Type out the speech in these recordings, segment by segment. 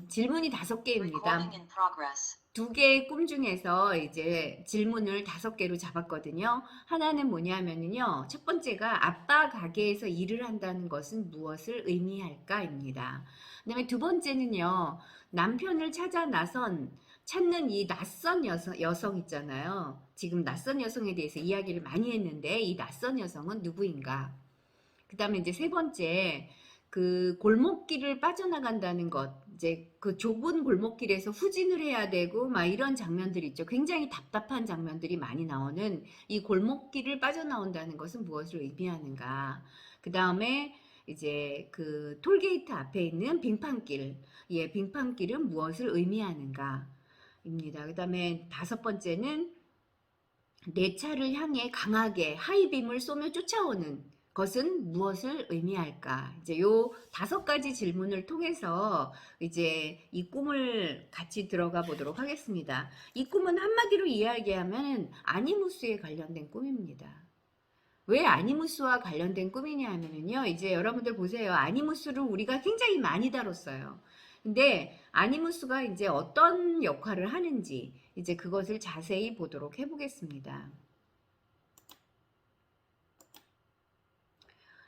질문이 5개입니다. Recording in progress. 2개의 꿈 중에서 이제 질문을 5개로 잡았거든요. 하나는 뭐냐면요. 첫 번째가 아빠 가게에서 일을 한다는 것은 무엇을 의미할까입니다. 그다음에 두 번째는요. 남편을 찾아 찾는 이 낯선 여성 있잖아요. 지금 낯선 여성에 대해서 이야기를 많이 했는데 이 낯선 여성은 누구인가? 그다음에 이제 세 번째 그 골목길을 빠져나간다는 것, 이제 그 좁은 골목길에서 후진을 해야 되고 막 이런 장면들이 있죠. 굉장히 답답한 장면들이 많이 나오는 이 골목길을 빠져나온다는 것은 무엇을 의미하는가? 그다음에 이제 그 톨게이트 앞에 있는 빙판길, 예, 빙판길은 무엇을 의미하는가입니다. 그다음에 5번째는 내 차를 향해 강하게 하이빔을 쏘며 쫓아오는 것은 무엇을 의미할까? 이제 요 5가지 질문을 통해서 이제 이 꿈을 같이 들어가 보도록 하겠습니다. 이 꿈은 한마디로 이야기하면 아니무스에 관련된 꿈입니다. 왜 아니무스와 관련된 꿈이냐 하면요. 이제 여러분들 보세요. 아니무스를 우리가 굉장히 많이 다뤘어요. 근데 아니무스가 이제 어떤 역할을 하는지 이제 그것을 자세히 보도록 해보겠습니다.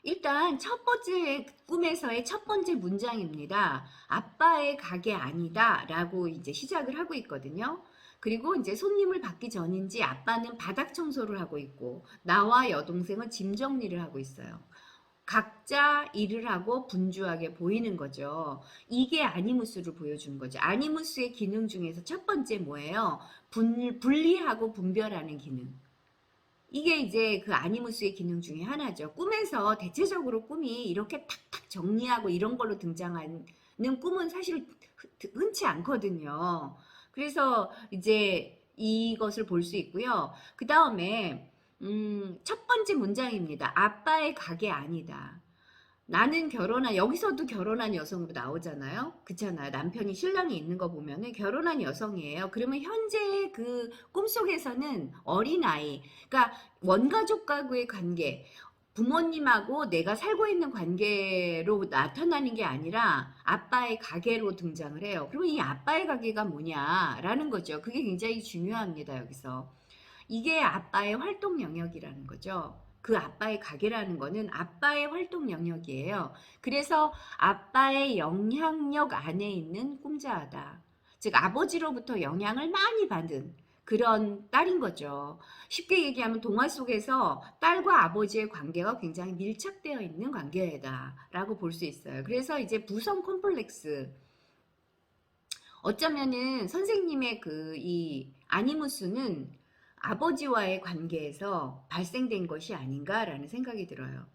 일단 첫 번째 꿈에서의 첫 번째 문장입니다. 아빠의 가게 아니다 라고 이제 시작을 하고 있거든요. 그리고 이제 손님을 받기 전인지 아빠는 바닥 청소를 하고 있고 나와 여동생은 짐 정리를 하고 있어요. 각자 일을 하고 분주하게 보이는 거죠. 이게 아니무스를 보여주는 거죠. 아니무스의 기능 중에서 첫 번째 뭐예요? 분리하고 분별하는 기능. 이게 이제 그 아니무스의 기능 중에 하나죠. 꿈에서 대체적으로 꿈이 이렇게 탁탁 정리하고 이런 걸로 등장하는 꿈은 사실 흔치 않거든요. 그래서 이제 이것을 볼 수 있고요. 그 다음에 첫 번째 문장입니다. 아빠의 가게 아니다. 나는 여기서도 결혼한 여성으로 나오잖아요. 그렇잖아요. 남편이 신랑이 있는 거 보면은 결혼한 여성이에요. 그러면 현재의 그 꿈속에서는 어린아이, 그러니까 원가족 가구의 관계, 부모님하고 내가 살고 있는 관계로 나타나는 게 아니라 아빠의 가게로 등장을 해요. 그러면 이 아빠의 가게가 뭐냐라는 거죠. 그게 굉장히 중요합니다, 여기서. 이게 아빠의 활동 영역이라는 거죠. 그 아빠의 가게라는 거는 아빠의 활동 영역이에요. 그래서 아빠의 영향력 안에 있는 꿈자하다. 즉 아버지로부터 영향을 많이 받은 그런 딸인 거죠. 쉽게 얘기하면 동화 속에서 딸과 아버지의 관계가 굉장히 밀착되어 있는 관계다라고 볼 수 있어요. 그래서 이제 부성 콤플렉스, 어쩌면은 선생님의 그 이 아니무스는 아버지와의 관계에서 발생된 것이 아닌가라는 생각이 들어요.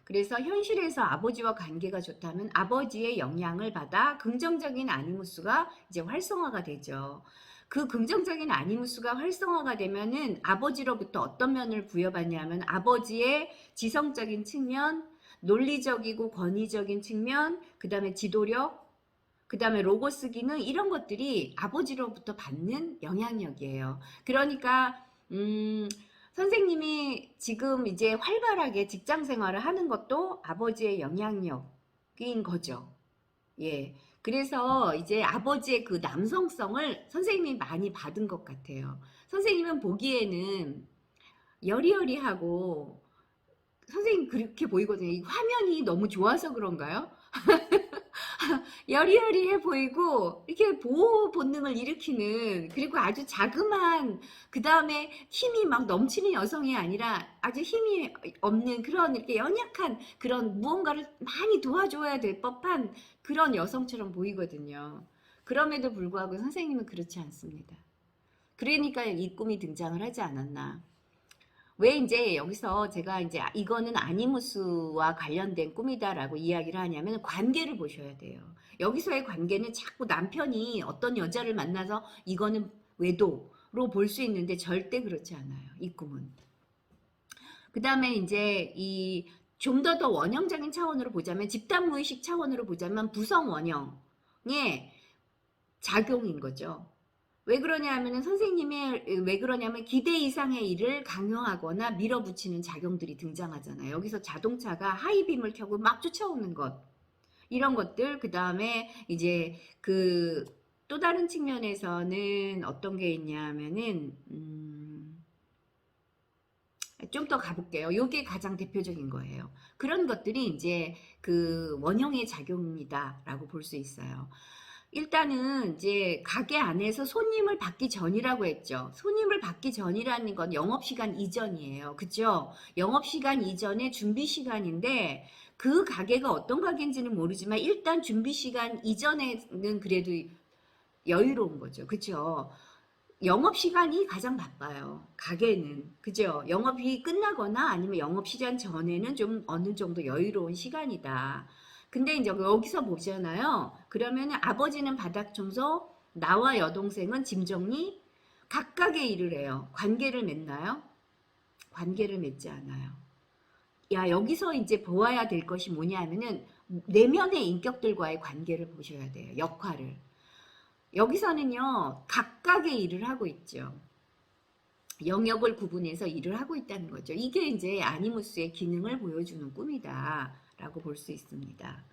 그래서 현실에서 아버지와 관계가 좋다면 아버지의 영향을 받아 긍정적인 아니무스가 이제 활성화가 되죠. 그 긍정적인 아니무스가 활성화가 되면은 아버지로부터 어떤 면을 부여받냐면 아버지의 지성적인 측면, 논리적이고 권위적인 측면, 그 다음에 지도력, 그 다음에 로고스 기능, 이런 것들이 아버지로부터 받는 영향력이에요. 그러니까 선생님이 지금 이제 활발하게 직장 생활을 하는 것도 아버지의 영향력인 거죠. 예. 그래서 이제 아버지의 그 남성성을 선생님이 많이 받은 것 같아요. 선생님은 보기에는 여리여리하고 선생님 그렇게 보이거든요. 이 화면이 너무 좋아서 그런가요? 여리여리해 보이고 이렇게 보호 본능을 일으키는, 그리고 아주 자그마한, 그 다음에 힘이 막 넘치는 여성이 아니라 아주 힘이 없는 그런 이렇게 연약한 그런 무언가를 많이 도와줘야 될 법한 그런 여성처럼 보이거든요. 그럼에도 불구하고 선생님은 그렇지 않습니다. 그러니까 이 꿈이 등장을 하지 않았나. 왜 이제 여기서 제가 이제 이거는 아니무스와 관련된 꿈이다라고 이야기를 하냐면 관계를 보셔야 돼요. 여기서의 관계는 자꾸 남편이 어떤 여자를 만나서 이거는 외도로 볼 수 있는데 절대 그렇지 않아요. 이 꿈은. 그 다음에 이제 이 좀 더 원형적인 차원으로 보자면, 집단 무의식 차원으로 보자면 부성 원형의 작용인 거죠. 왜 그러냐 하면은 선생님의 왜 그러냐면 기대 이상의 일을 강요하거나 밀어붙이는 작용들이 등장하잖아요. 여기서 자동차가 하이빔을 켜고 막 쫓아오는 것. 이런 것들, 그 다음에 이제 그 또 다른 측면에서는 어떤 게 있냐면은, 좀 더 가볼게요. 이게 가장 대표적인 거예요. 그런 것들이 이제 그 원형의 작용입니다라고 볼 수 있어요. 일단은 이제 가게 안에서 손님을 받기 전이라고 했죠. 손님을 받기 전이라는 건 영업시간 이전이에요. 그죠? 영업시간 이전에 준비시간인데 그 가게가 어떤 가게인지는 모르지만 일단 준비시간 이전에는 그래도 여유로운 거죠. 그죠? 영업시간이 가장 바빠요. 가게는. 그죠? 영업이 끝나거나 아니면 영업시간 전에는 좀 어느 정도 여유로운 시간이다. 근데 이제 여기서 보잖아요. 그러면 아버지는 바닥 청소, 나와 여동생은 짐 정리, 각각의 일을 해요. 관계를 맺나요? 관계를 맺지 않아요. 야, 여기서 이제 보아야 될 것이 뭐냐면은 내면의 인격들과의 관계를 보셔야 돼요. 역할을. 여기서는요, 각각의 일을 하고 있죠. 영역을 구분해서 일을 하고 있다는 거죠. 이게 이제 아니무스의 기능을 보여주는 꿈이다 라고 볼 수 있습니다.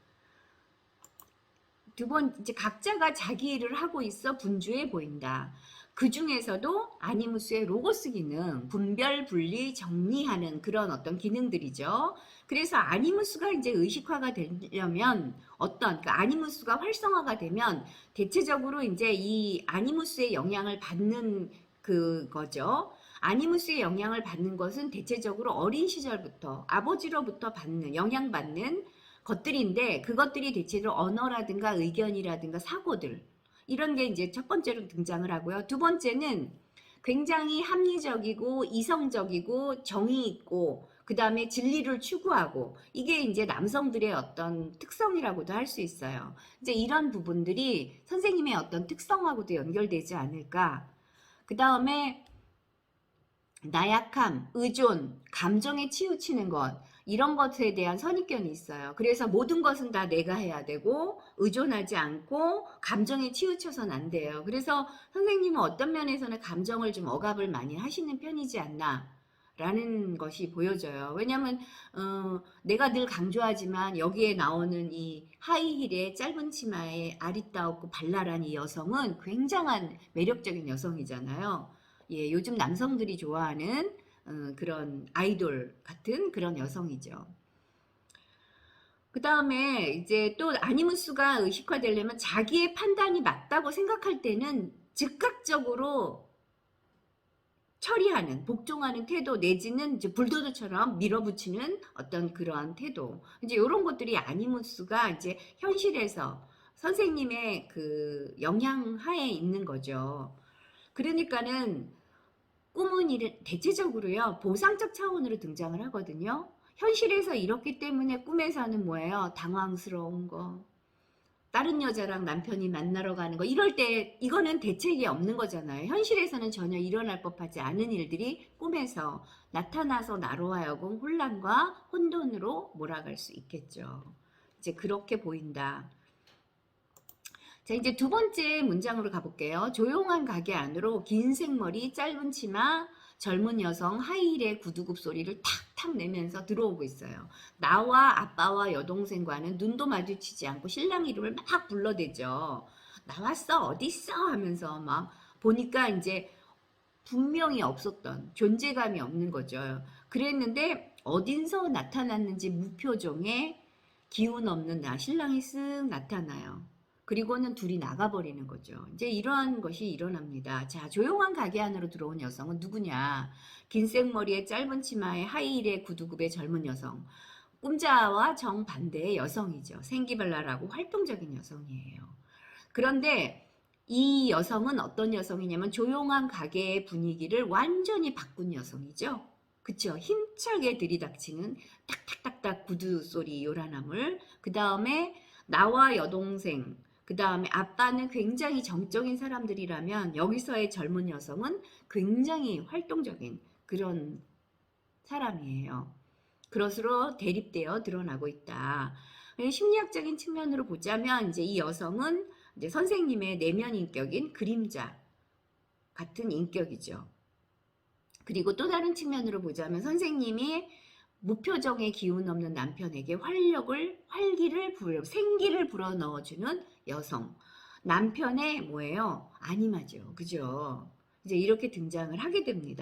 두 번, 이제 각자가 자기 일을 하고 있어 분주해 보인다. 그 중에서도 아니무스의 로고스 기능, 분별, 분리, 정리하는 그런 어떤 기능들이죠. 그래서 아니무스가 이제 의식화가 되려면 어떤, 그 아니무스가 활성화가 되면 대체적으로 이제 이 아니무스의 영향을 받는 그거죠. 아니무스의 영향을 받는 것은 대체적으로 어린 시절부터 아버지로부터 받는, 영향받는 것들인데 그것들이 대체로 언어라든가 의견이라든가 사고들 이런 게 이제 첫 번째로 등장을 하고요. 두 번째는 굉장히 합리적이고 이성적이고 정의 있고 그 다음에 진리를 추구하고 이게 이제 남성들의 어떤 특성이라고도 할 수 있어요. 이제 이런 부분들이 선생님의 어떤 특성하고도 연결되지 않을까. 그 다음에 나약함, 의존, 감정에 치우치는 것 이런 것에 대한 선입견이 있어요. 그래서 모든 것은 다 내가 해야 되고 의존하지 않고 감정에 치우쳐서는 안 돼요. 그래서 선생님은 어떤 면에서는 감정을 좀 억압을 많이 하시는 편이지 않나 라는 것이 보여져요. 왜냐하면 내가 늘 강조하지만 여기에 나오는 이 하이힐의 짧은 치마에 아리따웠고 발랄한 이 여성은 굉장한 매력적인 여성이잖아요. 예, 요즘 남성들이 좋아하는 그런 아이돌 같은 그런 여성이죠. 그 다음에 이제 또 아니무스가 의식화되려면 자기의 판단이 맞다고 생각할 때는 즉각적으로 처리하는, 복종하는 태도 내지는 이제 불도저처럼 밀어붙이는 어떤 그러한 태도. 이제 이런 것들이 아니무스가 이제 현실에서 선생님의 그 영향 하에 있는 거죠. 그러니까는 꿈은 대체적으로요, 보상적 차원으로 등장을 하거든요. 현실에서 이렇기 때문에 꿈에서는 뭐예요? 당황스러운 거. 다른 여자랑 남편이 만나러 가는 거. 이럴 때 이거는 대책이 없는 거잖아요. 현실에서는 전혀 일어날 법하지 않은 일들이 꿈에서 나타나서 나로 하여금 혼란과 혼돈으로 몰아갈 수 있겠죠. 이제 그렇게 보인다. 자, 이제 두 번째 문장으로 가볼게요. 조용한 가게 안으로 긴 생머리, 짧은 치마, 젊은 여성 하이힐의 구두굽 소리를 탁탁 내면서 들어오고 있어요. 나와 아빠와 여동생과는 눈도 마주치지 않고 신랑 이름을 막 불러대죠. 나왔어, 어딨어? 하면서 막 보니까 이제 분명히 없었던, 존재감이 없는 거죠. 그랬는데 어딘서 나타났는지 무표정의 기운 없는 신랑이 쓱 나타나요. 그리고는 둘이 나가버리는 거죠. 이제 이러한 것이 일어납니다. 자, 조용한 가게 안으로 들어온 여성은 누구냐? 긴 생머리에 짧은 치마에 하이힐의 구두굽의 젊은 여성. 꿈자와 정반대의 여성이죠. 생기발랄하고 활동적인 여성이에요. 그런데 이 여성은 어떤 여성이냐면 조용한 가게의 분위기를 완전히 바꾼 여성이죠. 그쵸? 힘차게 들이닥치는 딱딱딱딱 구두 소리 요란함을, 그 다음에 나와 여동생, 그 다음에 아빠는 굉장히 정적인 사람들이라면 여기서의 젊은 여성은 굉장히 활동적인 그런 사람이에요. 그것으로 대립되어 드러나고 있다. 심리학적인 측면으로 보자면 이제 이 여성은 이제 선생님의 내면 인격인 그림자 같은 인격이죠. 그리고 또 다른 측면으로 보자면 선생님이 무표정의 기운 없는 남편에게 생기를 불어넣어주는 여성. 남편의 뭐예요? 아니마죠. 그죠? 이제 이렇게 등장을 하게 됩니다.